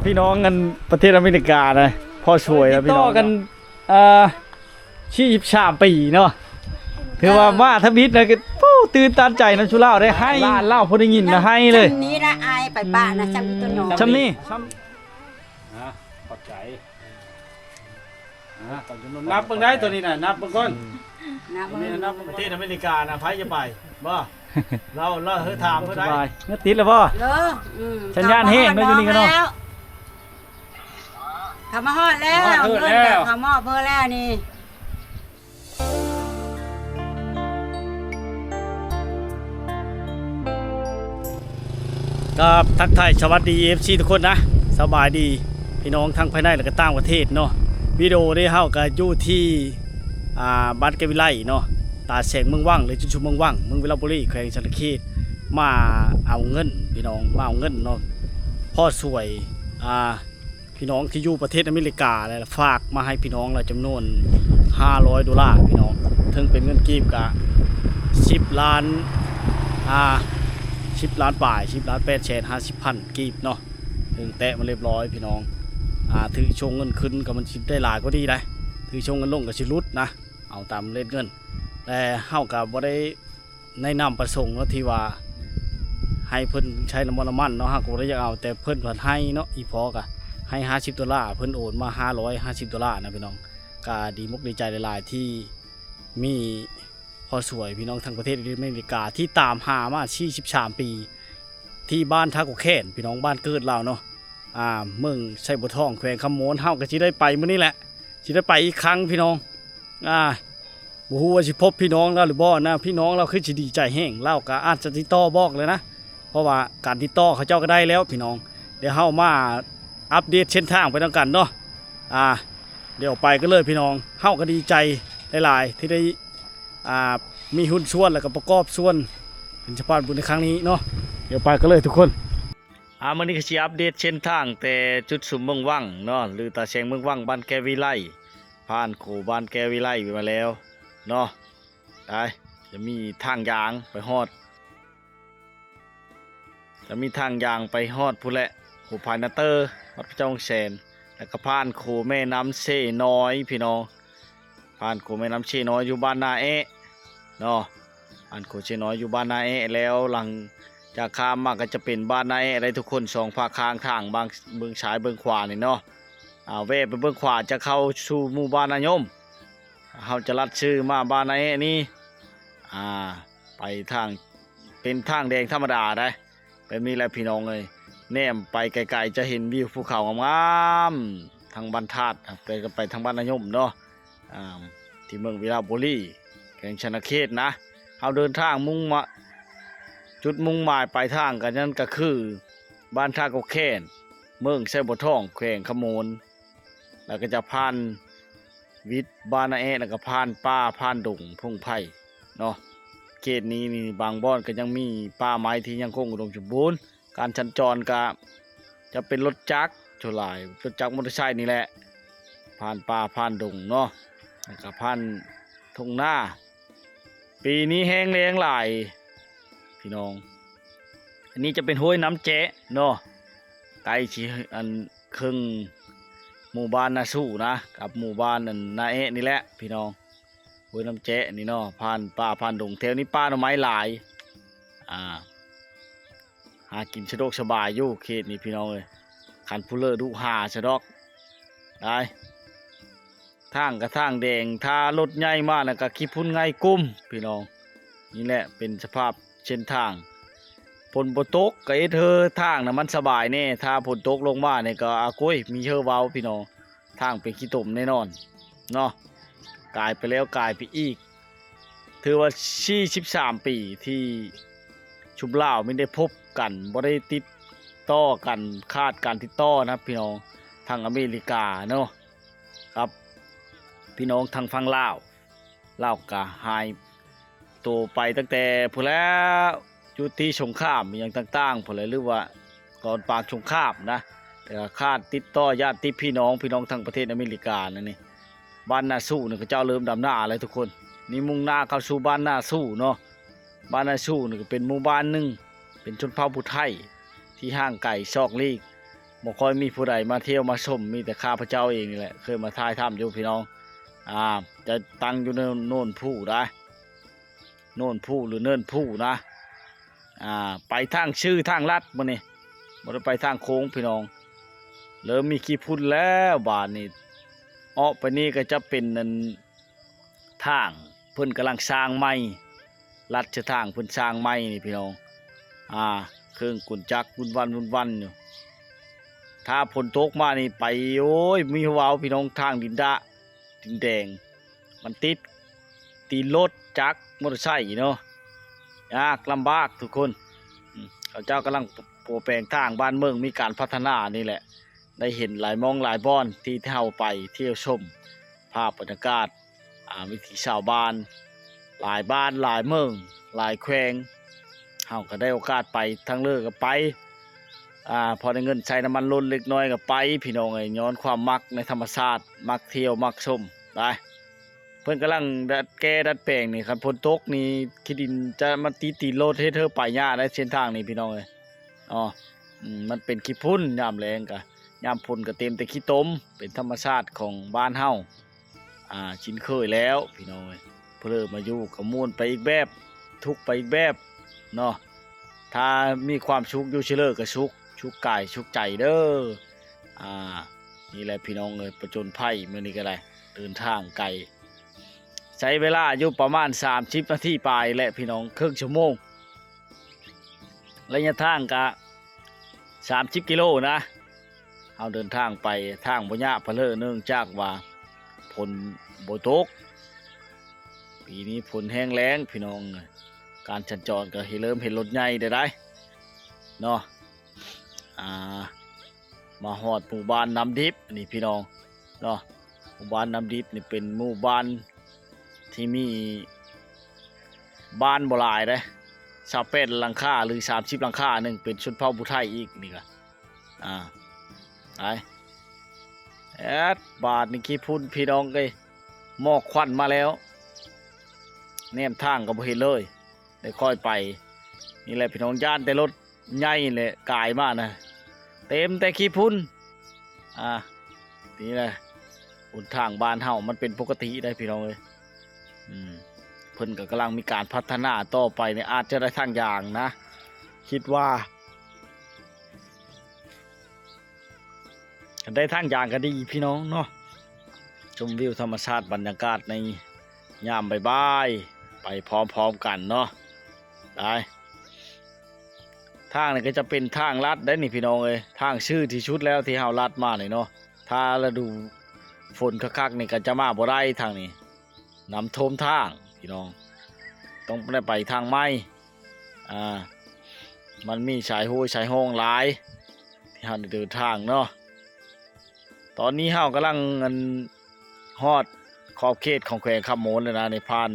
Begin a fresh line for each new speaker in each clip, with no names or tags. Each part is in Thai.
พี่น้องกันประเทศอเมริกานะพ่อช่วยนะพี่น้องกัน23 ปีเนาะถือว่ามาทบิดนะก็ตื่นตันใจนะชุเล่าได้ให้ล้านเล่าพอได้ยินนะให้เลย
จำนี้นะอายไปบ้านนะจำตัวน้อง
จำนี่ขอบใจนับเบิ่งได้ตัวนี้น่ะนับเบิ่งก่อนนี่นับประเทศอเมริกานะไผจะไปบ่เราเฮ้ยถามเพิ่นได้เงินติดแล้วบ่สัญญาณแห้งเนาะอยู่นี่กันเนาะ
เขามาฮอดแล้วเงินแต่เขามอบเพิ่นแล้วนี่
ก็ทักทายสวัสดี FC ทุกคนนะสบายดีพี่น้องทั้งภายในและก็ต่างประเทศเนาะวิดีโอได้เฮาก็อยู่ที่บ้านแกวิไลเนาะตาแสงเมืองว่างหรือชุมเมืองว่างเมืองวิลาบุรีแขวงชลเขตมาเอาเงินพี่น้องมาเอาเงินเนาะพ่อสวยพี่น้องที่อยู่ประเทศอเมริกาแล้วฝากมาให้พี่น้องละจำนวน$500พี่น้องถึงเป็นเงินกีบกะ10 ล้าน10 ล้านบาท10 ล้าน850,000กีบเนาะถึงแตะมาเรียบร้อยพี่น้องถือชงเงินขึ้นกับมันชิดได้หลายก็ดีได้ถือชงเงินลงกับชิลุดนะเอาตามเล่นเงินแต่เฮากับบ่ได้ในนำประสงค์เนาะที่ว่าให้เพิ่นใช้น้ำมันเนาะเฮาก็บ่ได้อยากเอาแต่เพิ่นเพิ่นให้เนาะอีพอกะให้$50เพิ่นโอนมา$550นะพี่น้องก็ดีมุกดีใจหลายๆที่มีพอสวยพี่น้องทั้งประเทศอเมริกาที่ตามหามา43 ปีที่บ้านท่ากุแค้นพี่น้องบ้านเกิดเราเนาะเมืองไชบัวทองแขวงคำโมนเฮาก็สิได้ไปมื้อนี้แหละสิได้ไปอีกครั้งพี่น้องบ่ฮู้ว่าสิพบพี่น้องแล้วหรือบ่นะพี่น้องเราคือสิดีใจแห้งเล่าก็อาจจะติดต่อบอกเลยนะเพราะว่าการติดต่อเขาเจ้าก็ได้แล้วพี่น้องเดี๋ยวเฮามาอัปเดตเส้นทางไปนำกันเนาะเดี๋ยวไปก็เลยพี่น้องเฮาก็ดีใจหลายๆที่ได้มีหุ้นส่วนแล้วก็ประกอบส่วนเป็นสะพานบุญในครั้งนี้เนาะเดี๋ยวไปก็เลยทุกคนมื้อนี้ก็สิอัปเดตเส้นทางแต่จุดสุมเมืองวังเนาะหรือตาแสงเมืองวังบ้านแกวิไลผ่านโขบ้านแกวิไลมาแล้วเนาะได้จะมีทางยางไปฮอดผู้แหละโขพายนาเตอร์วัดพระเจ้าองค์แสนแล้วก็ผ่านโขแม่น้ำเซน้อยพี่น้องผ่านโขแม่น้ำเซน้อยอยู่บ้านนาเอะเนาะผ่านโขเซน้อยอยู่บ้านนาเอะแล้วหลังจากข้ามมาก็จะเป็นบ้านนาเอะอะไรทุกคนสองภาคข้างทางบางเบื้องซ้ายเบื้องขวานี่เนาะแวะไปเบื้องขวาจะเข้าสู่หมู่บ้านนายมเขาจะลัดชื่อมาบ้านนาเอะนี่ไปทางเป็นทางแดงธรรมดาได้เป็นมีอะไรพี่น้องเลยแนมไปไกลๆจะเห็นวิวภูเขางามๆทางบ้านธาตุไปทางบ้านนายมเนาะที่เมืองวิลาบุรีแขวงชนเขตนะเขาเดินทางจุดมุ่งหมายปลายทางกันนั่นก็คือบ้านท่ากุแค้นเมืองไชบัวทองแขวงขโมนแล้วก็จะผ่านวิทย์บ้านนาเอะแล้วก็ผ่านป่าผ่านดงพงไผ่เนาะเขตนี้นี่บางบ่อนก็ยังมีป่าไม้ที่ยังคงอุดมสมบูรณ์การสัญจรก็จะเป็นรถจักรโชลายรถจักรมอเตอร์ไซค์นี่แหละผ่านป่าผ่านดงเนาะแล้วก็ผ่านทุ่งนาปีนี้แห้งแล้งหลายพี่น้องอันนี้จะเป็นห้วยน้ำแจ๊เนาะไกลชีอันครึ่งหมู่บ้านนาสู้นะกับหมู่บ้านนาเอะนี่แหละพี่น้องห้วยน้ำแจ๊นี่เนาะผ่านป่าผ่านดงแถวนี้ป่าหน่อไม้หลายหากินสะดวกสบายอยู่เขตนี้พี่น้องเลยขันพูเลอร์ดูหาสะดอกได้ทางกระทางแดงถ้ารถใหญ่มากนะก็ขี้พุ่นไงกุ้มพี่น้องนี่แหละเป็นสภาพเส้นทางฝนตกก็เธอทางนะมันสบายแน่ถ้าฝนตกลงมาเนี่ยก็กุ้ยมีเชอร์เว้าพี่น้องทางเป็นขี้ตุ่มแน่นอนเนาะกลายไปแล้วกลายไปอีกถือว่า43 ปีที่ชุมลาวไม่ได้พบกันบ่ได้ติดต่อกันคาดการติดต่อนะพี่น้องทางอเมริกาเนาะครับพี่น้องทางฝั่งลาวก็หายตัวไปตั้งแต่พอแล้วจุดที่สงครามอย่างต่างๆพอเลยหรือว่าก่อนปากสงครามนะแต่คาดติดต่อญาติพี่น้องทางประเทศอเมริกานั่นนี่บ้านนาสู้เนี่ยก็เจ้าเริ่มดำหน้าอะไรทุกคนนี่มุ่งหน้าเข้าสู่บ้านนาสู้เนาะบ้านนาสู้นี่ก็เป็นหมู่บ้านหนึ่งเป็นชนเผ่าผู้ไทยที่ห่างไกลซอกลีก บ่ค่อยมีผู้ใดมาเที่ยวมาชมมีแต่ข้าพเจ้าเองนี่แหละเคยมาถ่ายทำอยู่พี่น้องจะตั้งอยู่ในโน่นผู้ได้โน่นผู้หรือเนินผู้นะไปทางชื่อทางลัดมื้อนี้บ่ได้ไปทางโค้งพี่น้องเริ่มมีขี้พุ่นแล้วบาดนี้ออกไปนี่ก็จะเป็นนั่นทางเพิ่นกำลังสร้างใหม่ลัดจะทางเพิ่นสร้างใหม่นี่พี่น้องเครื่องกุญจักรวุ่นวันอยู่ถ้าฝนตกมานี่ไปโอ้ยมีว้าวพี่น้องทางดินแดงมันติดตีนรถจักรมอเตอร์ไซค์เนาะยากลำบากทุกคนเขาเจ้ากำลังโปรแปลงทางบ้านเมืองมีการพัฒนานี่แหละได้เห็นหลายมองหลายบ้อนที่เท่าไปเที่ยวชมภาพบรรยากาศวิถีชาวบ้านหลายบ้านหลายเมืองหลายแขวงเฮาก็ได้โอกาสไปทั้งเลิกก็ไปพอได้เงินใช้น้ำมันลดเล็กน้อยก็ไปพี่น้องย้อนความมักในธรรมชาติมักเที่ยวมักชมได้เพิ่นกำลังดัดแปลงนี่ครับฝนตกนี่ขี้ดินจะมาตีโลดให้เธอไปยากได้เส้นทางนี่พี่น้องมันเป็นขี้พุ่นยามแรงกะยามฝนก็เต็มแต่ขี้ตมเป็นธรรมชาติของบ้านเฮาชินเคยแล้วพี่น้องเพิ่นมาอยู่ก็ม่วนไปอีกแบบทุกไปอีกแบบเนาะถ้ามีความสุขอยู่เฉลิก็สุขกายสุขใจเด้อนี่แหละพี่น้องประจนภัยมื้อนี้ก็ได้เดินทางไกลใช้เวลาอยู่ประมาณ30นาทีไปแหละพี่น้องครึ่งชั่วโมงระยะทางก็30กิโลนะเอาเดินทางไปทางบ่ยากเพลินเนื่องจากว่าฝนบ่ตกปีนี้ฝนแห้งแล้งพี่น้องการสัญจรก็เริ่มเห็นรถใหญ่ได้เนาะมาฮอดหมู่บ้านน้ำดิบนี่พี่น้องเนาะหมู่บ้านน้ำดิบนี่เป็นหมู่บ้านที่มีบ้านบ่หลายเด้28หลังคาหรือ30หลังคาหนึงเป็นชนเผ่าผู้ไทยอีกนี่ก็ไปบาทนี่ขี้พุ่นพี่น้องเอ้ยหมอกควันมาแล้วแนมทางก็บ่เห็นเลยได้ค่อยไปนี่แหละพี่น้องย่านแต่รถใหญ่เลยกายมากนะเต็มแต่ขี้พุ่นนี่แหละบนทางบ้านเฮามันเป็นปกติได้พี่น้องเอ้ยเพิ่นก็กำลังมีการพัฒนาต่อไปเนี่ยอาจจะได้ทางอย่างนะคิดว่าได้ทางอย่างก็ดีพี่น้องเนาะชมวิวธรรมชาติบรรยากาศในยามบ่ายๆไปพร้อมๆกันเนาะได้ทางนี่ก็จะเป็นทางลัดได้นี่พี่น้องเอ้ยทางชื่อที่ชุดแล้วที่เฮาลัดมาเนี่ยเนาะถ้าฤดูฝนคักๆนี่ก็จะมาบ่ได้ทางนี้น้ำท่วมทางพี่น้องต้องได้ไปทางไม้มันมีสายห้วยสายห้องหลายที่เฮาได้เดินทางเนาะตอนนี้เฮากำลังฮอดขอบเขตของแขวงคำโมนเลยนะในผ่าน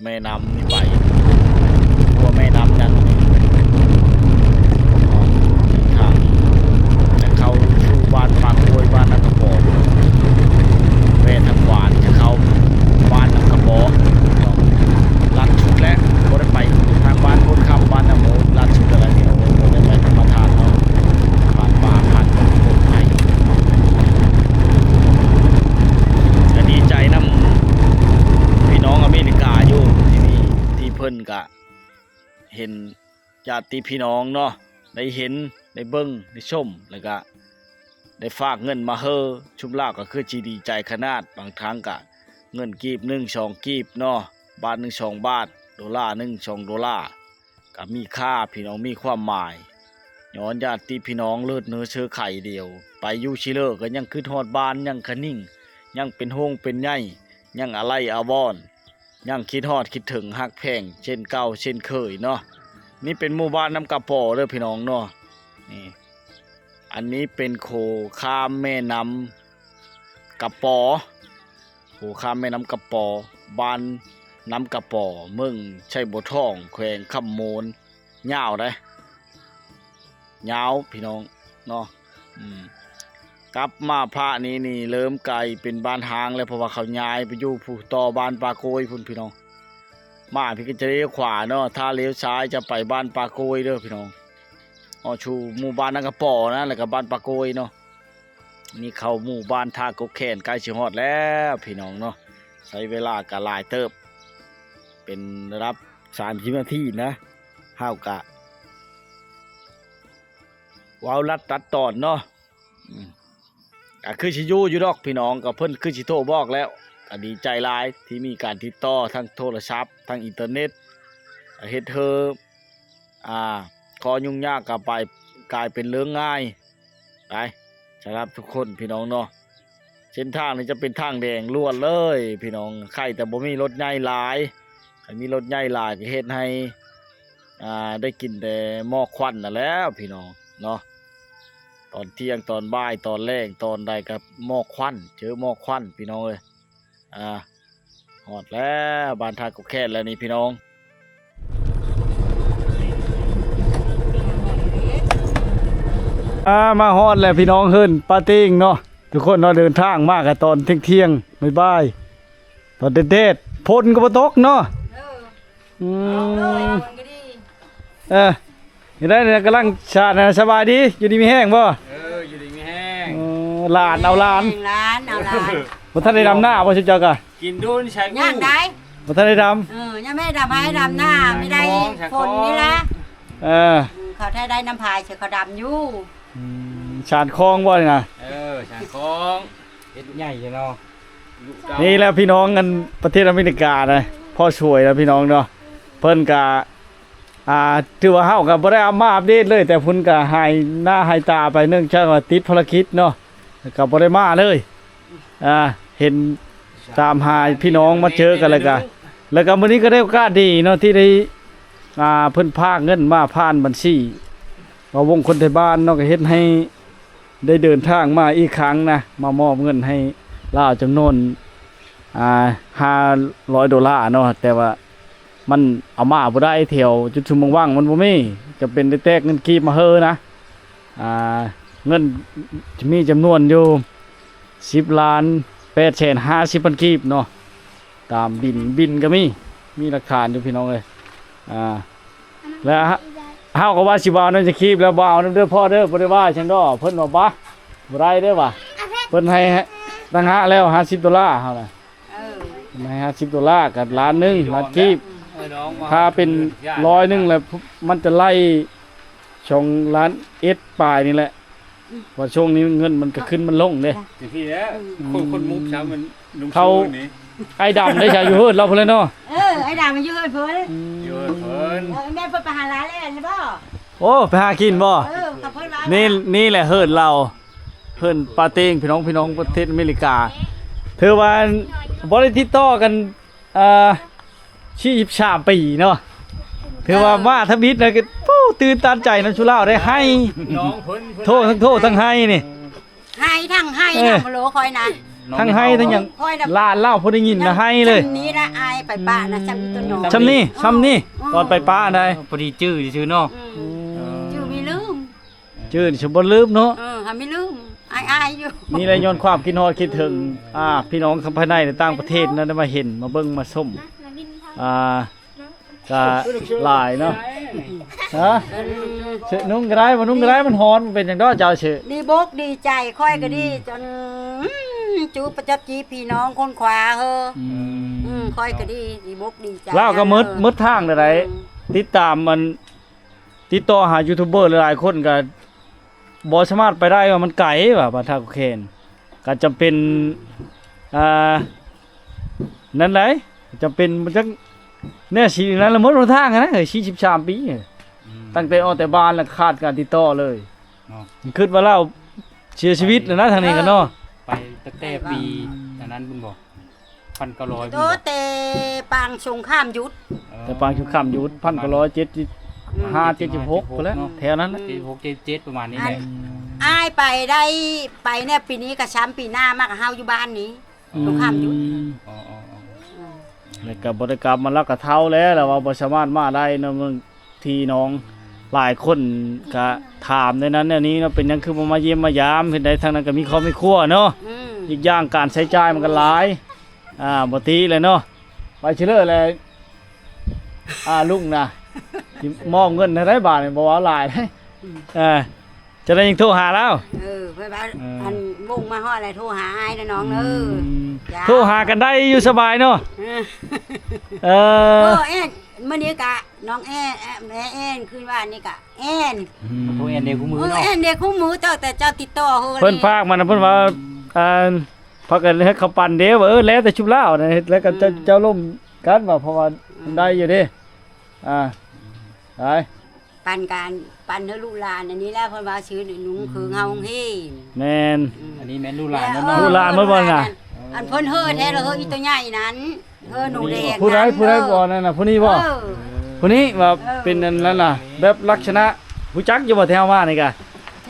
แม่น้ำนี่ไปตัวแม่น้ำนั่นทางจะเข้าสู่บ้านปากโวยบ้านนักกระบอกแม่ทางหวานจะเข้าบ้านนักกระบอกลัดชุดแล้วก็ได้ไปทางบ้านพ้นคำบ้านน้ำโมลัดชุดอะไรนี่เราได้ไปธรรมทานเนาะบ้านป่าผ่านคนไทยดีใจนำพี่น้องอเมริกาอยู่ที่นี่ที่เพิ่นกะเห็นญาติพี่น้องเนาะได้เห็นได้เบิ่งได้ชมแล้วก็ได้ฝากเงินมาเฮอชุมลาวก็คือจีดีใจขนาดบางครั้งกะเงินกีบ1 2กีบเนาะบาท1 2บาทดอลลาร์1 2ดอลลาร์ก็มีค่าพี่น้องมีความหมายย้อนญาติพี่น้องเลิศเนื้อเชื้อไข่เดียวไปอยู่ชิเลอก็ยังคิดฮอดบ้านยังคะนิ่งยังเป็นห้องเป็นใหญ่ยังอะไรอาวรยังคิดฮอดคิดถึงฮักแพงเช่นเก่าเช่นเคยเนาะนี่เป็นหมู่บ้านน้ำกระปอเด้อพี่น้องเนาะนี่อันนี้เป็นโขข้ามแม่น้ำกระปอโขข้ามแม่น้ำกระปอบ้านน้ำกระปอเมืองชัยบัวทองแขวงคำโมนยาวได้ยาวพี่น้องเนาะกลับมาพระนี้นี่เริ่มไกลเป็นบ้านหางแล้วเพราะว่าเขาย้ายไปอยู่ผู้ต่อบ้านปาโกยพุ่นพี่น้องมาพี่ก็จะเลี้ยวขวาเนาะถ้าเลี้ยวซ้ายจะไปบ้านปาโกยเด้อพี่น้อง อชูหมู่บ้านนางกระป๋อนะแล้วก็บ้านปะโกยเนาะนี่เข้าหมู่บ้านท่ากกแขนใกล้สิฮอดแล้วพี่น้องเนาะใช้เวลาก็หลายเติบเป็นรับ30นาทีนะห้าวกะว้าวรัดตัดตอนเนาะก็คือสิอยู่ดอกพี่น้องก็เพิ่นคือสิโทรบอกแล้วก็ดีใจหลายที่มีการติดต่อทั้งโทรศัพท์ทั้งอินเทอร์เน็ตเฮ็ดเธอขอยุ่งยากก็ไปกลายเป็นเรื่องง่ายไปสำหรับทุกคนพี่น้องเนาะเส้นทางนี้จะเป็นทางแดงล้วนเลยพี่น้องใครแต่บ่มีรถใหญ่หลายใครมีรถใหญ่หลายก็เฮ็ดให้ได้กินแต่หม้อควันน่ะแล้วพี่น้องเนาะตอนเที่ยงตอนบ่ายตอนแรกตอนใดกับหม้อควันเจอหม้อควันพี่น้องเอ้ยฮอดแล้วบ้านท่ากกแค่แล้วนี่พี่น้องมาฮอดแล้วพี่น้องเฮิรนปาติ้งเนาะทุกคนเนาะเดินทางมากกันตอนเที่ยงๆบ่ายๆตอนเด็ดๆฝนก็บ่ตกเนาะเห็นได้เนี่ยกำลังชาตินะสบายดีอยู่ดีมีแห้งบ่
อยู่ดีมีแห้ง
หลานเอาหลานบ่ทันได้ดำหน้าบ่สิเจ้ากะ
กินดุนใช้
ย่างได้
บ่ทันได้ด
ำยังไม่ดำให้ดำหน้าไม่ได้ฝนนี่ละเขาถ้าได้น้ำพายเชื่อเขาดำอยู่
ชานคลองบ่นี่นะ
ชานคลองเฮ็ดใหญ่เนาะ
นี่แหละพี่น้องกันประเทศอเมริกานะพ่อช่วยแล้วพี่น้องเนาะเพิ่นก็ถือว่าเฮาก็บ่ได้เอามาอัปเดตเลยแต่เพิ่นก็หายหน้าหายตาไปเนื่องจากว่าติดภารกิจเนาะก็บ่ได้มาเลยเห็นตามหาพี่น้องมาเจอกันแล้วก็มื้อนี้ก็ได้โอกาสดีเนาะที่ได้เพิ่นพากเงินมาผ่านบัญชีว่าวงคนไทยบ้านเนาะก็เฮ็ดให้ได้เดินทางมาอีกครั้งนะมามอบเงินให้ลาวจำนวน$500เนาะแต่ว่ามันเอามาบ่ได้แถวจุดชุมว่างมันบ่มีจะเป็นได้แตกเงินกีบมาเฮอนะเงินจะมีจำนวนอยู่10,850,000กีบเนาะตามบินก็มีหลักฐานอยู่พี่น้องเอ้ยแล้วเฮาก็ว่าสิบ่เอานั่นจะคีบแล้วบ่เอานำเด้อพ่อเด้อบ่ได้ว่าจังดอกเพิ่นว่าบ่ได้เด้อว่ะเพิ่นให้ตั้งหาแล้ว$50เฮาน่ะให้$50กับล้านนึงล้านกีบถ้าเป็น100นึงแล้วมันจะไล่ช่องล้านเอสปลายนี่แหละว่าช่วงนี้เงินมันก็ขึ้นมันลงเด้
จังซี่แหละคนมุกช้ามันลุง
เขาไอ้ดำได้ใช้อยู่เฮิดเราพุ่นเลยเนาะ
ไอ้ดำมันอยู่เฮิดเพิ่นแม่เพิ่นไปหาร้านแล้วใช่บ่
โอ้ไปหากินบ่นี่แหละเฮิดเราเฮิดปาเต็งพี่น้องประเทศอเมริกาเธอว่าบ่ได้ติดต่อกัน23 ปีเนาะถือว่ามาทบิดนะก็ตื่นตันใจน้ำชุลาวได้ให้น้องโทษทั้งให้นี่
ให้ทั้งให้นะบ่รู้คอยนะ
ทั้งให้ทั้งหยังลานเล่าพอได้ยินนะให้เลย
นี้นะอายไปป้านะจำตัวน้อง
จำนี่ตอนไปป้าได้
พอดีชื่อเนาะ
ชื่อมีลืม
ชื่อสิบ่ลืมเนาะ
หาไม่ลืมอายอยู่
นี่แหละย้อนความคิดฮอดคิดถึงพี่น้องทั้งภายในและต่างประเทศนั้นได้มาเห็นมาเบิ่งมาชมก็หลายเนาะเชนุ่งกระไรมันฮ้อนมันเป็นอย่างดอกเจ้าเช
ดีบกดีใจค่อยก็ดีจนจูประจับจีพี่น้องคนขวาค่อยก็ดีบกดีใจ
ลาวก็มืดทางได้ติดตามมันติดต่อหายูทูบเบอร์หลายคนก็บ่สามารถไปได้ว่ามันไกลว่าบ้านท่ากุเคนก็จำเป็นนั่นแหละจำเป็นมันจังเนี่ยสินั้นละหมดทางนะ43 ปีตั้งแต่ออกแต่บ้านแล้วขาดการติดต่อเลยคิดว่าเราเสียชีวิตแล้วนะทางนี้กันเนาะ
ไปตั้งแต่ปีนั้นบุญบอก1900
โตเตปางสงครามยุทธ
แต่ปางสงครามยุทธ1975-76แล้วแถวนั้น
76-77ประมาณนี้แหละ
อ้ายไปได้ไปเนี่ยปีนี้กับ3ปีหน้ามากกับเฮาอยู่บ้านนี้สงครามยุทธ
แล้วก็บริกรรมมันรักกับเท้าแล้วว่าบ่สามารถมาได้นะมึงทีน้องหลายคนก็ถามในนั้นเนี่ยนี้เนาะเป็นยังคือมาเยี่ยมมายามเห็นได้ทางนั้นก็มีครอบมีครัวเนาะอีกอย่างการใช้จ่ายมันก็หลายบ่ตีเลยเนาะไปเฉลยเลยลุงนะมอบเงินให้ได้บาทบ่ว่าหลาย จะได้ยังโทรหาแล้ว
เพื่อนบ้านอันบุ้งมาฮอดอะไรโทรหาอ้ายนะน้องจ้า
โทรหากันได้อยู่สบายเนาะเออ
แอนมื้อนี้กะน้องแอนแม่แอนคือว่านี่กะแอน
โทรแอนเดียวกูมือเนาะ
แอนเด็กคู่มือเจ้าแต่เจ้าติดต่อเฮา
เพิ่นพากมันนะเพิ่นว่าพากันให้เขาปั่นเด้ว่าแล้วแต่ชุบลาวนะแล้วก็เจ้าล่มกันว่าเพราะว่ามันได้อยู่เด้ได้
ปันการปันเฮาลูกหลานอันนี้แล้วเพิ่นว่าชื่อหนุ่งคือเฮาเฮ
แม่น
อันนี้แม่นลูกหลานแล้ว
ลู
เนาะ
กหลานเมื่อวันน่ะ
อันเพิ่นเฮอแท้แล้วเฮออีตัวใหญ่นั้นเฮอหนูแดง
ผู้ใดบ่นั่นน่ะผู้นี้บ่ผู้นี้ว่าเป็นนั่นแล้วน่ะแบบลักษณะผู้จักอยู่บ่แถวมานี่กะ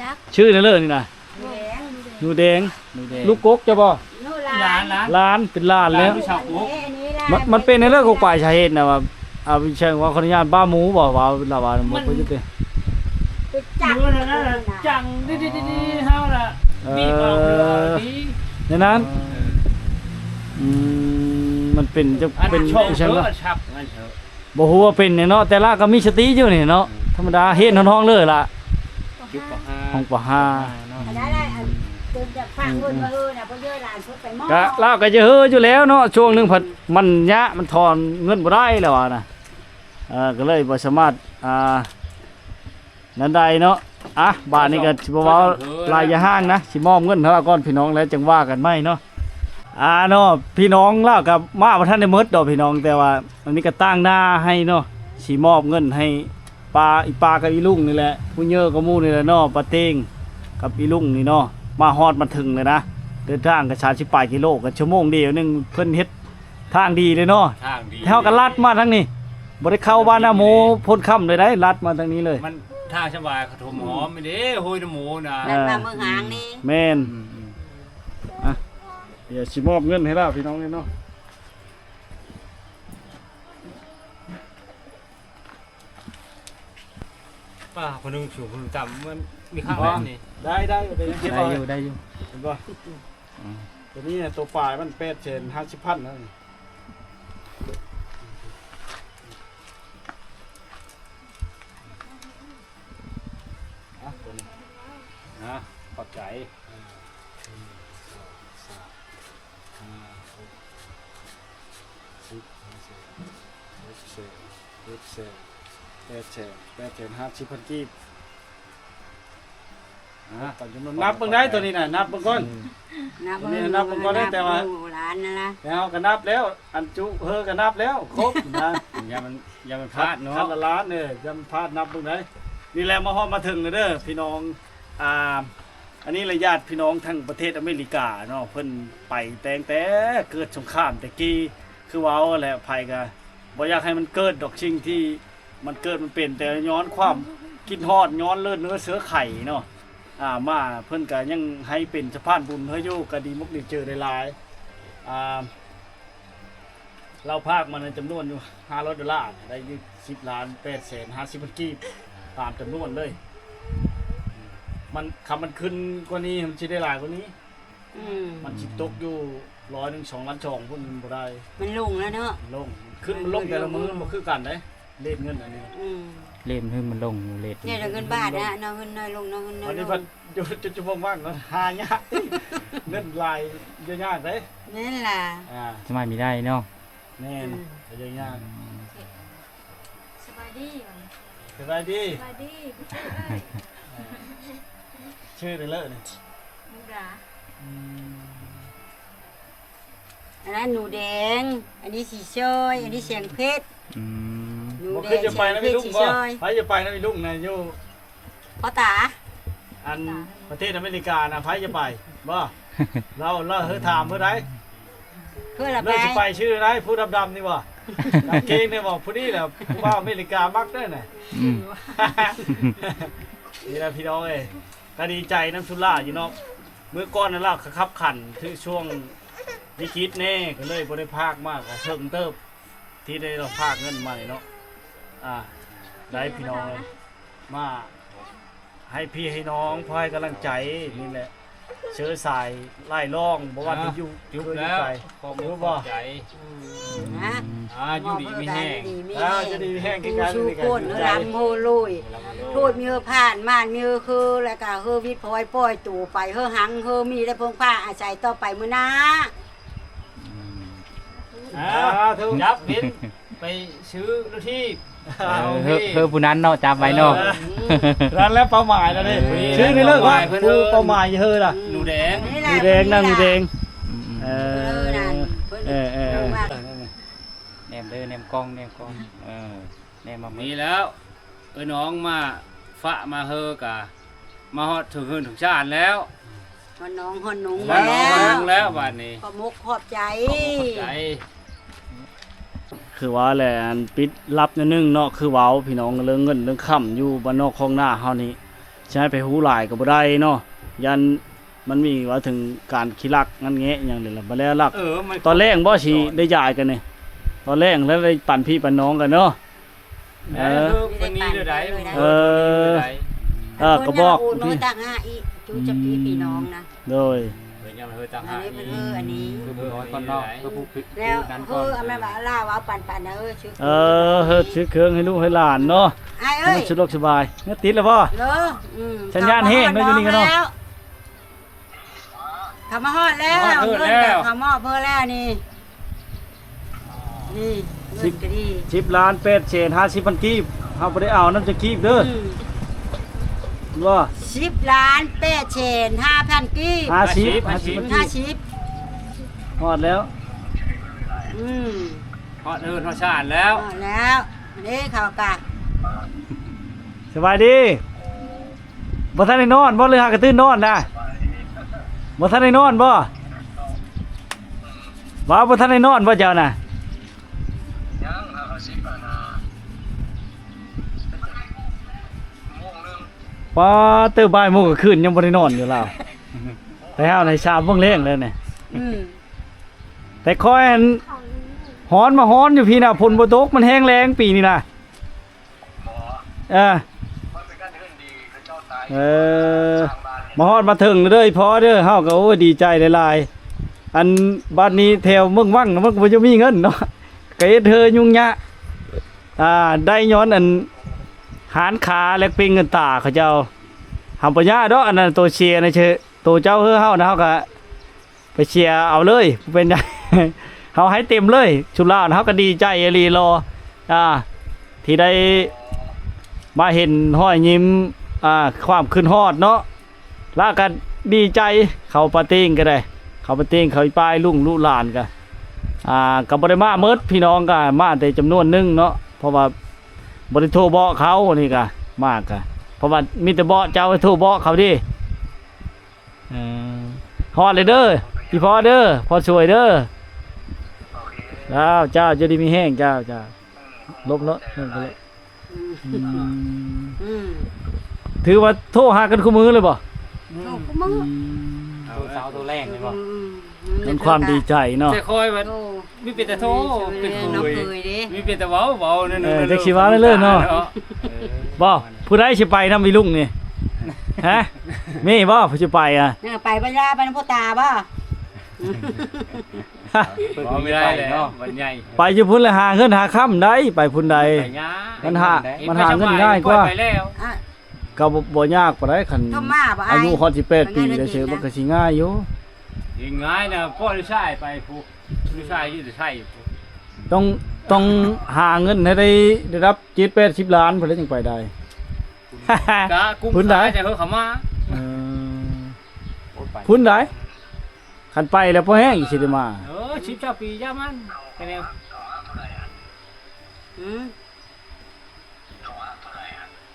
จัก
ชื่อนั่นเลยนี่น่ะ
แดง
หนูแดง
ลูกแดง
ลูกกกจะบ่
หนู
หลานหลาน
ล้านเป็นล้านแล้ว
ผู้ชาวกุ๊ก
อันนี้ล่ะ
มันเป็นในเรื่องของป่ายชาเหตุนะว่าเอาวิเชิงว่าขออนุญาตบ้าหมูบอกว่าเราว่าบ่ค่อยยุติ
จัก
มือนั่นน่ะจังดิเฮาน่ะมีออกเลยดี
ในนั้นมันเป็นจะ
อัน
เป็น
โชค
วิ
เถ
เชิง
อะ
ว่า
ชับอันเถอะ
บ่ฮู้ว่าเป็นเนี่ยเนาะแต่ละก็มีสติอยู่นี่เนาะธรรมดาเฮ็ดห้องๆเลยล่ะ
จุดปะห้า
ห้องปะห้า
เนาะ
อันนั้นล่ะอันเติมจากฟังเพิ่นมาน่ะเพิ่นเยอะหลานเพิ่นไปหม้อ
ก็ลาวก็จะเฮ้ออยู่แล้วเนาะช่วงหนึงผัดมันยะมันถอนเงินบ่ได้แล้วว่านะก็เลยบ่สามารถนั้นใดเนาะบาทนี้ก็สิบ่เว้าลายอย่าห้างนะสิมอบเงินเฮาก่อนพี่น้องแล้วจังว่ากันใหม่เนาะเนาะพี่น้องลาวกับมาบ่ทันได้หมดดอกพี่น้องแต่ว่าอันนี้ก็ตั้งหน้าให้เนาะสิมอบเงินให้ปลากับอีลุงนี่แหละผู้เยอะกับหมู่นี่แหละเนาะปลาเต็งกับอีลุงนี่เนาะมาฮอดมาถึงเลยนะเดินทางกับ30ปลายกิโลก็ชั่วโมงเดียวนึงเพิ่นเฮ็ดทางดีเลยเนาะ
ทางดี
เฮาก็ลัดมาทางนี้บ่ได้เข้าบ้านนาโมพ้นค่ำเลยได้ลัดมาทางนี้เลย
มันทางสบายขะทมหอมไม่เด้โหยน้ำหมูน่ะ
นั่นมาเมืองหางนี่
แม่นเดี๋ยวสิมอบเงินให้แล้วพี่น้องเลยเนาะ
ป้าคนนึงสูงคนนึงต่ำมันมีข้างแบบนี้
ได้ได้อยู่ได้
ได้อยู่ได้อยู่
เห็นป่ะตัวนี้เนี่ยตัวปลายมัน8เซน50,000นะตัวนี้นะขอบใจ50,000กีบตามจำนวนนับเบิ่งได้ตัวนี้น่ะนับเบิ่งก่อน นับเบิ่งก่อนได้แต่ว่า
ร้านนั่นนะ
แล้วก็นับแล้ว อันจุเฮอก็นับแล้วครบนะ
อย่ามันพลาดเนาะ
คันละล้านเนี่ยจำพลาดนับเบิ่งได้นี่แหละมาฮอดมาถึงแล้วเด้อพี่น้องอันนี้ระญาติพี่น้องทั้งประเทศอเมริกาเนาะเพิ่นไปแต่เกิดสงครามแต่กี้คือว่าแหละภัยก็บ่อยากให้มันเกิดดอกชิงที่มันเกิดมันเป็นแต่ย้อนความกินฮอดย้อนเลือดเนื้อเสือไข่เนาะมาเพิ่นก็ยังให้เป็นสะพานบุญเฮาอยู่ก็ดีมุกดีเจอได้หลายเราภาคมันในจำนวนอยู่$500ได้อยู่10,850,000กีบตามจำนวนเลยมันคำมันขึ้นกว่านี้มันสิได้หลายกว่านี้มันสิตกอยู่100 2ล้านช่องพุ่นบ่ได้
มันลุงแล้วเนาะ
ลงขึ้นมันลงแต่ละมื้อบ่คือกันเด้เลขเงินอันนี้
เล่มให้มันลงเลท
เนี่ยเงินบาทนะน้องเงินน้อยลงน้องเงินน้อย
วัน
ล
นี้
ง
เพิ่นอยู่จุ่มว่างๆก็หายากเงินลายเยอะยากเด้
นั่นล่ะ
สมัยมีได้เนาะ
แน่นเยอะยาก
สบายดี
สบายดี
สบายดี
ชื่อได้เลยนี่
มุกดา
อันนั้นหนูแดงอันนี้สีช้อยอันนี้เสียงเพชรหนู
บ่
แด
คือง จะไป
เสียง
นะ
เพ
พี่
ชร
ลุง
สี
บ่
ช้อย
ไปจะไปนะพี่ลุงนะอยู่
พ่อตา
อันประเทศอเมริกานะไปจะไปบ่เราเฮอถามเมื่อใด
เพื่อละไป
เลิกสิไปชื่ออะไรผู้ดำๆนี่บ่ดำเก่งเนี่ยบอกผู้นี้แหละผู้ว่าอเมริกามักได้น่ะ นี่แหละพี่น้องเอ้ยก็ดีใจน้ำชุล่าอยู่เนาะเมื่อก่อนนั่นล่ะขับขันที่ช่วงวิกฤตแน่ก็เลยบ่ได้พากมากเพิ่มเติบที่ได้เราพากเงินมาเนาะได้พี่น้องเอ้ยมาให้พี่ให้น้องพอให้กำลังใจนี่แหละ เชื้อสายไล่ล่องบ่ว่าที่อยู่
จุบ
เคยอยู่
แล้ว
ไกล
ขอมือบ่ใจ
นะ
อยู่ดีมีแห้ง
จะดีแห้งกัน
ชูโคนรำโฮลุยพูดมีเฮอผ่านม่านมีเฮอคือแล้วก็เฮอวิทย์พลอยปล่อยตู่ไปเฮอหังเฮอมีได้เพิ่งผ้าอาศัยต่อไปมื้อนะ
ยับบินไปซื้อรถที่
คือผู้นั้นเนาะจำไว้เนาะ
ร้านแล้วเป้าหมายแล้วนี่ชื่อนี่เลิกว่าผู้เป้าหมายเฮอล่ะ
หนูแดง
มีแดงนั่งมีแดงเอ
นั่น
แนมเด้อแนมกล้องแนมมา
นี่แล้วน้องมาฝะมาเฮอกะมาฮอดถึงเฮือนถึงชาติแล้ว
ฮอนน้องฮอนหนุ่ง
มาน้องมานึงแล้วบัดนี้
ขอบมุกขอบใจ
ใจ
คือว่าแหละอันปิดรับนิดนึงเนาะคือเว้าพี่น้องเรื่องเงินเรื่องค่ำอยู่บ้านนอกคลองหน้าเฮานี่ใช้ไปหูหลายก็บ่ได้เนาะยันมันมีว่าถึงการขี้ลักงั้นแงะอย่างนี้ล่ะบ่แล้วลัก
มัน
ตอนแรกบ่สิได้ย้ายกันนี่ตอนแรกแล้วได้ปั่นพี่ปั่นน้องกันเนาะ
วันนี้เด้อได้
ก็บอก
โน้ต่างหาอีจูจะพี่พี่น้องนะ
โดย
เพิ่นยังเฮอต่าง
อัน
หาก
นี้เป็นอันนี้
คือผู้น้อยก่อนเนาะคือผู้ผิด
แล้ว
นั้น
คื
ก่อน
อเอามาว่าล่าว่าปั่นนะชื่อ
เฮ็ดซื้อเครื่องให้ลูกให้หลานเนาะ
ไอ้เอ้ย
สะดวกสบายเนี่ยติดแล้วบ่
เด้อ
สัญญาณแห้งเนาะอยู่นี่กันเนาะ
เขามาฮอดแล้วเงินแต่เขามอบเพิ่นแล้วนี่นี่เงินก็ดี
10ล้าน8เศษ50,000กีบเฮาบ่ได้เอานำจะกีบเด้อว่า
10 ล้าน8เชน 5,000กีบ
50
50
ฮอดแล้ว
ฮอดเฮือนฮอดชาติแล้ว
แล้วนี่เขากะ
สบายดีบ่ทันได้นอนบ่เลยหากระตื่นนอนนะบ่ทันได้นอนบ่ว่าบ่ทันได้นอนบ่เจ้าน่ะป้าเตอบ่ายโมงก็คืนยังบ่ได้นอนอยู่แล้วไปหาใน3 โมงแรงเลยเนี่ยแต่คอยอันฮ้อนมาฮ้อนอยู่พี่น่ะฝนบ่ตกมันแห้งแล้งปีนี้น่ะมาฮอดมาถึงเด้อพอเด้อเฮาก็โอ้ดีใจหลายๆอันบ้านนี้แถวเมืองวังมันก็บ่จะมีเงินเนาะก็เฮ็ดเธอยุ่งยะได้ย้อนอันหารขาและปิงเงินตาเขาเจ้าหำปัญญาดอกอันนั้นตัวเชียร์นะเชอตัวเจ้าเฮานะเฮาก็ไปเชียร์เอาเลยเป็นไง เฮาให้เต็มเลยชุลาเฮาก็ดีใจอีหลีรอที่ได้มาเห็นห้อยยิ้มความขึ้นฮอดเนาะแล้วก็ดีใจเขาปาติ้งก็ได้เขาปาติ้งเขาปลายลุงลูกหลานก็กับบริมาเมิดพี่น้องก็มาแต่จำนวนหนึงเนาะเพราะว่าบริโทรบอกเขานี่ก็มากก็เพราะว่ามีแต่บอกเจ้าไปโทรบอกเขาดิฮอดเลยเด้อพี่พ่อเด้อพ่อช่วยเด้อแล้วเจ้าจะได้มีแห้งเจ้าลบแล้วถือว่าโทรหากันคู่มือเลยบ่
ถูกมึง
ตัวสาวตัวแรกเลยบ่
เป็นความดีใจเนาะ
แต่คอยมันมีเป็นแต่โทเป็นคุ
น้อง
ย
เคยดิ
มีเป็นแต่เว้านั่น
จักสิว่าเรื่อยๆเนาะบ่ผู้ใดสิไปนำอีลุงนี่ฮะมีบ่ผู้สิไป
นี่ไปปัญญาไปน้ำพ่อตาบ่
ไม่ได้แล้ววันใหญ่
ไปอยู่พุ่นละหาเงินหาค่ำได้ไปพุ่นใด
ไปยา
มันหาเงินง่ายกว่า
ไปแล้ว
ก็บ่ยากปานใดคัน
ทำมาบ่
อายุ18ปีแล้วเชื่อมันก็สิง่ายอยู่
ยังง่ายนะพ่อลูกชายไปผู้ลูกชายอยู่แต่ไทย
ต้องหาเงินให้ได้รับ7-80 ล้านเพิ่นจึงไปได้
กะกุ้ง
พุ่นใด
จะเฮาเขามา
พุ่นใดคันไปแล้วบ่แห้งอีกสิได้มา
ชิบเจ้าปีย่ามันแค่นี้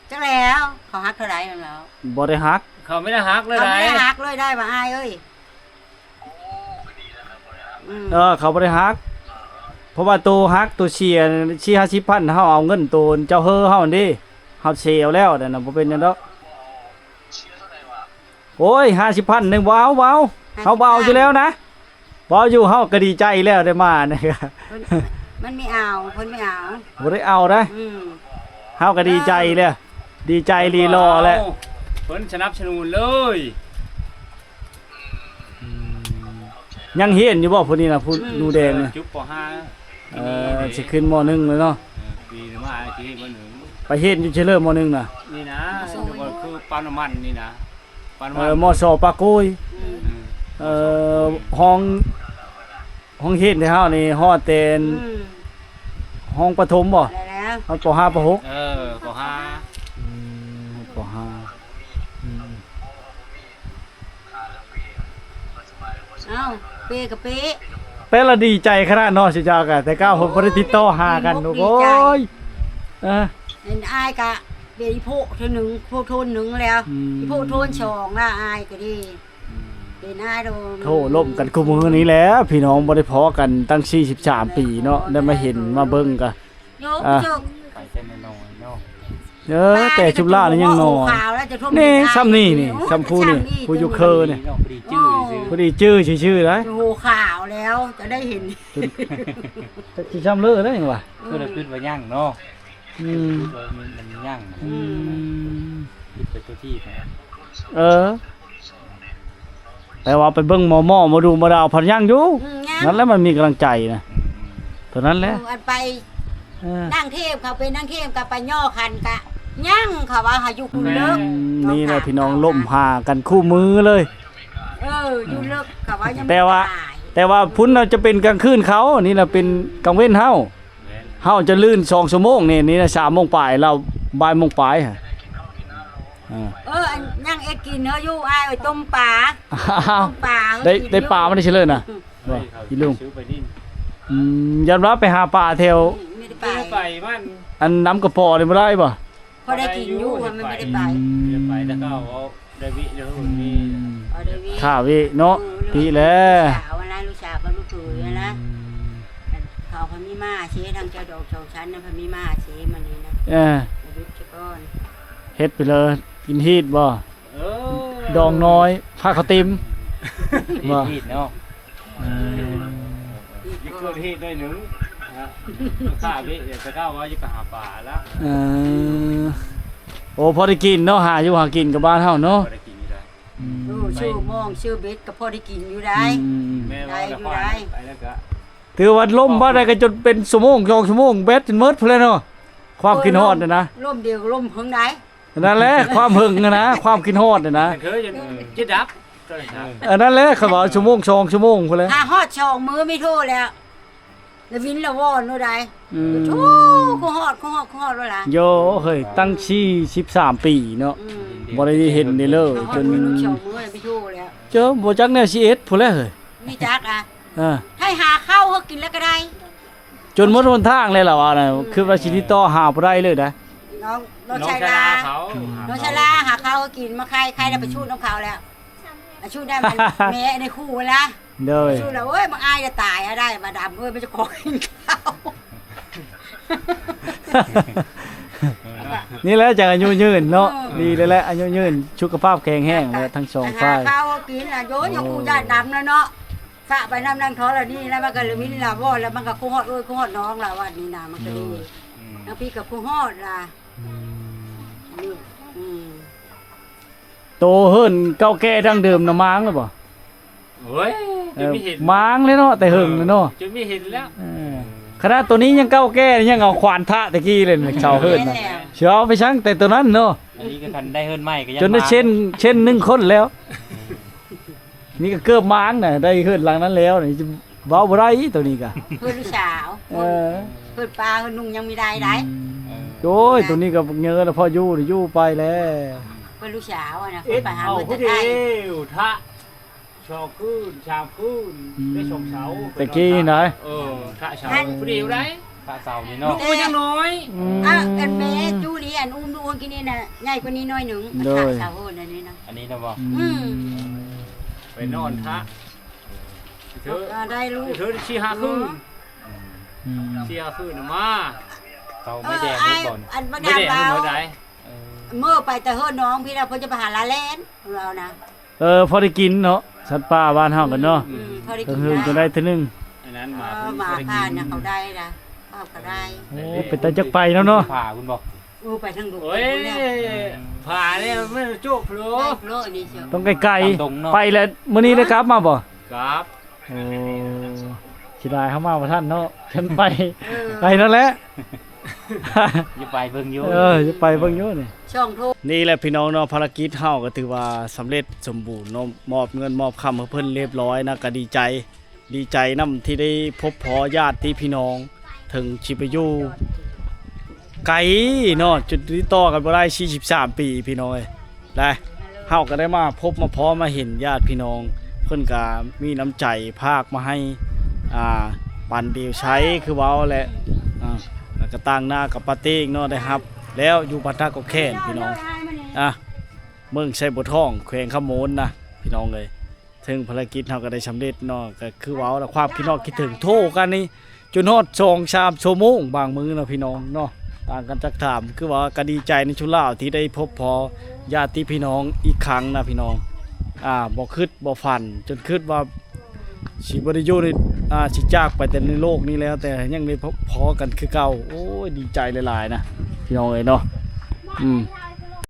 จังแล้วเขาฮักเท่าไหร่แล้ว
บ่ได้ฮัก
เขาไม่ได้ฮักเลย
เขา
ได้
ไม่ฮักเลยได้บ่อายเอ้ย
เขาบ่ได้ฮักเพราะว่าตัวฮักตัวเชียร์50,000เฮาเอาเงินตัวเจ้าเฮอเฮานี่เฮาเชียร์แล้วนั่นน่ะบ่เป็นหยังดอกโอ้ย 50,000นึงว้าวเฮาเบาอยู่แล้วนะเบาอยู่เฮาก็ดีใจแล้วได้มานะครับ
มันไม่เอาเพิ่นไม่เอา
บ่ได้เอานะเฮาก็ดีใจแล้วดีใจรีรอแล้ว
เพิ่นสนับสนุนเลย
เ
ยังเฮียนอยู่บ่ผู้นี้น่ะผู้ดูแดงน่ะ
จุ๊บป .5
สิขึ้นม .1 เลยเนาะ
ปีหนึ่งมาที่บ่หนึ่ง
ไปเฮ็ดอยู่เฉลิมม .1 น่ะ
นี่นะนี่ก็คือปั๊มน้ำมันนี่นะปั๊มน้ำมัน
มสปากกุย ห้องเฮ็ดในเฮานี่ฮอดแต่นห้องประถมบ่
ได้แล้ว
ฮอดป .5 ป .6
ป .5
ป .5
เอ้าเป้กับเป้
แต่ละดีใจขนาดเนาะสิจักอะแต่ก้าวผมบ่ได้ติดต่อหากันโอ้ย
เห็นอายกะเดี๋ยวอีโพเท่าหนึ่งโพโทนหนึ่งแล้วอีโพโทนสองละอายก็ดีเป็นอายโดน
โทล่มกันคู่มือนี้แหล้วพี่น้องบ่ได้พ้อกันตั้ง43ปีเนาะได้มาเห็นมาเบิ่งกะ
โยกโยก
ไปเส้นน้อยๆเนาะ
แต่ชุบล่านี่ยังน้อย
ข่าวแล้วจะท่วม
นี่ซ้ำนี่นี่ซ้ำผู้นี่ผู้อยู่เคอเนี่ย
เนาะพอดีจื้อซื้อ
พอดีชื่อได้
โอ้ข่าวแล้วจะได้เห็น
สิซ้ำเลอะได้หยังวะ
คือเราขึ้นว่าย่างเนาะ
อืม
มันย่าง คิดไปตัวที่นะ
แต่ว่าไปเบิ่งหมอมาดูมาดาวพันย่างอยู่นั่นแหล้วมันมีกำลังใจนะตัวนั้นแหละ
อันไปนั่งเทพเขาไปนั่งเทพกับไปย่อคันกะย่างเขาว่าหาอยู่คุณเลิก
นี่แหละพี่น้องล่มหากันคู่มือเลย
อยู่เลิกเขาว่ายัง
แต่ว่าพุ่นเราจะเป็นกลางคืนเขานี่แหละเป็นกลางเว้นเฮาจะลื่น2ชั่วโมงนี่นะ3 โมงปลายเราบ่ายโมงปลายฮะ
อันย่างเอ็ดกินเนาะอยู่อายต้มปลา
อ้าว
ต้มปลา
ได้ปลาไม่ได้เฉลยน่ะบ่พี่ลุง
ซื้อไปนี่
ยันว่าไปหาปลาแถว
ไม่ได้ไป
ไปมัน
อันน้ำกระปอนี่บ่ได้บ่
พอได้กินอยู่มันไม่ได้ไป
ไปแล้วก็เอาได้วิเดี๋ยวนี่
เอาได้วิ
ข้าวิเนาะพี่แล้
ลู
ว
กสาวนะลูกสาวกับลูกเขยนะเขาพมีมาเชทางเจ้าดอกสองชั้นนะพมีมาเชมันนี่นะยุบจะก้อน
เฮ็ดไปเลยกินฮีดบ่
เอ
ดองน้อยผ้าขาวติมบ่
ที่เนาะ
ยิ่งเกิดเหตุได้หนึ่งข้าวิเดี๋ยวจะเข้าว่าจะไปหาป่าแล้ว
โอ้พอได้กินเนาะหาอยู่หากินกับบ้านเฮาเนาะ
ได้กินนี่ได้
ชื่อมองชื่อเบ็ดก็พอได้กินอยู่ได้
แม่ว่าจะไปแล้วก็
ถือว่าล่มบ่ได้ก็จนเป็นชั่วโมง2ชั่วโมงเบ็ดจนหมดพุ่นเลยเนาะความกินฮอดน่ะนะ
ร่มเดียวร่มเพิ่งได้
นั่นแหละความหึงนะความกินฮอดน่ะนะ
เคยจนจิตดับ
นั่นแหละเขาบอกชั่วโมง2ชั่วโมงพุ่นเลย
ถ้าฮอดช่องมือไม่โทษแล้วแล้ววินละวอนโน่ได้โธ่กูฮอดแล้วล่ะ
โยเฮ้ยตั้ง43ปีเนาะบ่ได้เห็นได้เลยจน
ช่องมือไม่โทษแล้ว
เจอบ่จักแนวสิเอ็ดพุ่นแล้วเฮ้ย
นี่จักอ่ะ
อ่า
ให้หาข้าวเขากินแล้วก็ได้
จนหมดหนทางเลยล่ะว่าน่ะคือว่าสิติดต่อหาบ่ได้เลยนะ
น้องชายลาน้องชายลาหาข้าวเขากินมาใครได้ไปชูดน้องเขาแล้วชูดได้มันแม่ในคู่ละ
เด้อ
ชูดแล้วเอ้ยมันอายจะตายได้มาดำเอ้ยมันจะขอกินข้าว
นี่แหละจังอายุยืนเนาะดีเลยแหละอายุยืนสุขภาพแข็งแรงแล้วทั้งสองฝ่าย
หาข้าวเขากินอ่ะโยนอย่างกูญาติดำแล้วเนาะฝะไปน้ำนั่งท้อแล้วนี่แล้วมันก็เลยมินลาบ่แล้วมันก็คู่ฮอดคู่ฮอดน้องล่ะว่านี่นะมันก็ดีน้องพี่กับคู่ฮอดล่ะ
โตเฮิรนเก่าแก่ดั้งเดิมน่ะม้างแล้วบ่
เฮ้ยจะไม่เห็น
ม้างเลยเนาะแต่เฮิงเลยเนาะ
จะไม่เห็นแล้ว
ขนาดตัวนี้ยังเก่าแก่ยังเอาขวานทะตะกี้เลยน่ะชาวเฮิรนน่ะเชียวเอาไปชั่งแต่ตัวนั้นเนาะ
อันนี้ก็ทันได้เฮิรนใหม่ก็ยัง
จนได้เช่น1คนแล้ว นี่ก็เกือบม้างน่ะได้เฮิรนหลังนั้นแล้วนี่จะเว้าบ่ได้ตัวนี้ก็
เพื่อนลูกสาวเพื่อนปลาเพื่อนนุ่งยังไม่ได้ได้
โอ้ยตัวนี้ก็เยอะแล้วพออยู่ไปแล้ว
เพื่อนลูกสาวอ่ะนะ
เอ็ด
ไปหา
เอา
เพื่อน
ผู้
จะ
เดี
ได้
ยวทะชอขึ้นชามขึ้นได้ชมเสา
ตะกี้ไหน
ทะเสาผู้เดียวได้
พระเสานี่
ลู
เนาะ
กมันยังน้อย
อันแม่จูเลียนอุ้มดูกินนี่น่ะใหญ่กว่านี้น้อยหนึ่งสาวโหดอันนี้นะ
อันนี้นะบ่
ไปนอนทะเธอ
ได้ลูก
เธอชี้หาขึ้นชี้หาขึ้นมา
เสาไม่แดงไม่บ่น
อันประ
ไม่
ดา
ได้
เบา
เมื่อใด
เมื่อไปแต่เฮิรน้องพี่เราเพิ่นจะไปหาลาเลนเรานะ
พอได้กินเนาะสัตว์ป่าบ้านเฮากันเนาะ
พอได้
ก็
กิน
คือจะได้เทีนึง
อันนั้นมา
หมาผ่านนะเขาได้นะเขาได้
โอ้เป็นตาจักไปแล้วเนาะ
ผ่าคุณบอก
ไปทางดุ
โอ้ยผ่าเนี่ยไม่โจ๊กโผล่
โลนี่เชียว
ต้องไกลๆไปแล้วมื้อนี้ได้กลับมาบ่
ครับ
โ โอ้สิได้เข้ามาบ่ทันเนาะฉันไป
เออ
ไปนั่นแหละ
อยู่ไปเบิ่งอยู่
จะไปเบิ่งอยู่นี่
ช่องโทร
นี่แหละพี่น้องเนาะภารกิจเฮาก็ถือว่าสำเร็จสมบูรณ์เนาะมอบเงินมอบคำให้เพิ่นเรียบร้อยนะก็ดีใจนํที่ได้พบพอญาติพี่น้อง ถึงสิไปอยู่ไกลเนาะจุดที่ต่อกันบ่ได้43ปีพี่น้องเอ้ยได้เฮาก็ได้มาพบมาพอมาเห็นญาติพี่น้องเพิ่นก็มีน้ำใจภาคมาให้ปันเดียวใช้คือเว้าแหละแล้วก็ต่างหน้ากับปาเต้งเนาะได้ครับ แล้วอยู่บ้านท่ากบแค้นพี่น้องเมืองไชบัวทองแขวงขโมนนะพี่น้องเลยถึงภารกิจเฮาก็ได้สำเร็จเนาะก็คือเว้าแล้วความพี่น้องคิดถึงโทรกันนี่จนฮอด2-3 ชั่วโมงบางมื้อเนาะพี่น้องเนาะต่างกันจักถามคือว่าก็ดีใจในชุลาวที่ได้พบพอญาติพี่น้องอีกครั้งนะพี่น้องบ่คิดบ่ฝันจนคิดว่าสิบ่ได้อยู่ในสิจากไปแต่ในโลกนี้แล้วแต่ยังได้พบพอกันคือเก่าโอ้ยดีใจหลายๆนะพี่น้องเอ้ยเนาะ